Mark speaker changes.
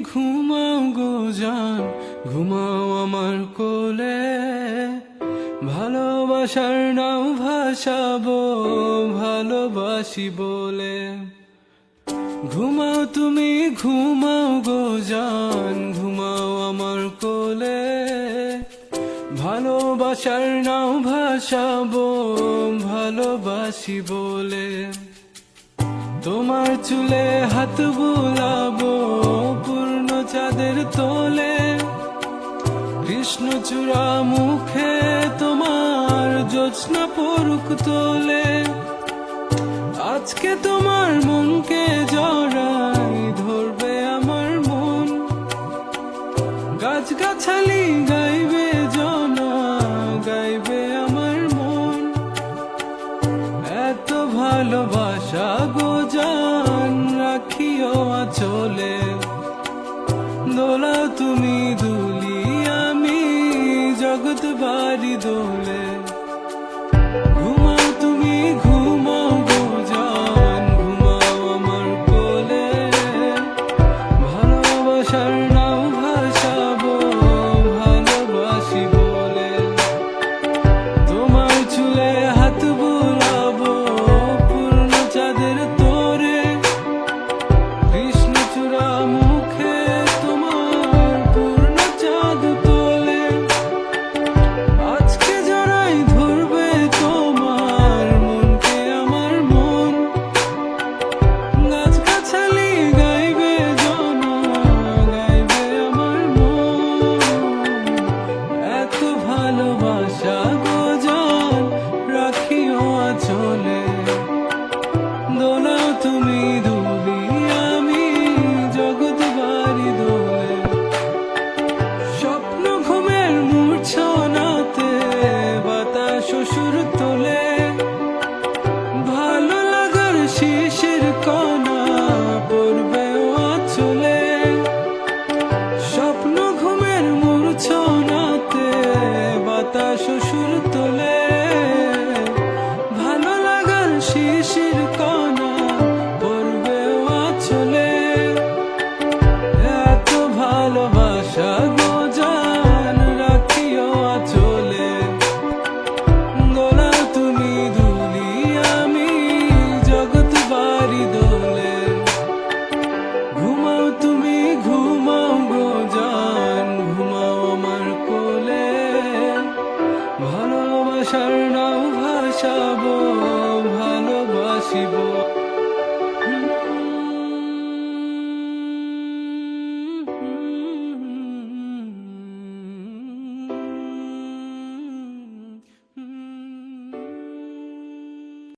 Speaker 1: ঘুমাও গো জান, ঘুমাও আমার কোলে। ভালোবাসার নাও ভাসাবো ভালোবাসি বলে। ঘুমাও তুমি ঘুমাও গো জান, ঘুমাও আমার কোলে। ভালোবাসার নাও ভাসাবো ভালোবাসি বলে। তোমার চুলে হাত বুলাবো পূর্ণ চাঁদের তোলে। কৃষ্ণচূড়া মুখে তোমার জ্যোৎস্না পড়ুক তোলে। আজকে তোমার মনকে জড়াই ধরবে আমার মন। গাছগাছালি গাইবে জনা, গাইবে আমার মন। এত ভালোবাসা গো জান, রাখিও আঁচলে। দোলাও তুমি দুলি, আমি জগৎ বাড়ি দোলে। ঘুমাও তুমি ঘুমাও গো জান, ঘুমাও আমার কোলে। ভালোবাসার নাও ভাসাবো ভালোবাসি বলে। তোমার চুলে হাত বুলাবো পূর্ণ চাঁদের তোরে। কৃষ্ণচূড়া মুখে তোমার পূর্ণ চাঁদ তোলে। আজকে জড়াই ধরবে তোমার মনকে আমার মন। গাছগাছালি গাইবে জনা, গাইবে আমার মন। এত ভালোবাসা গো জান, রাখিও আঁচলে। দোলাও তুমি দুলি, আমি জগৎ বাড়ি দোলে। স্বপ্ন ঘুমের মূর্ছনাতে বাতাস সুর তোলে। ভালো লাগার শিশির কণা পড়বে আঁচলে। স্বপ্ন ঘুমের মূর্ছনাতে বাতাস সুর তোলে। ভালো লাগার শিশির কণা পড়বে আঁচলে। এত ভালোবাসা গো জান, রাখিও আঁচলে। দোলাও তুমি দুলি, আমি জগৎ বাড়ি দোলে। ঘুমাও তুমি ঘুমাও গো জান, ঘুমাও আমার কোলে। ভালোবাসার নাও ভাসা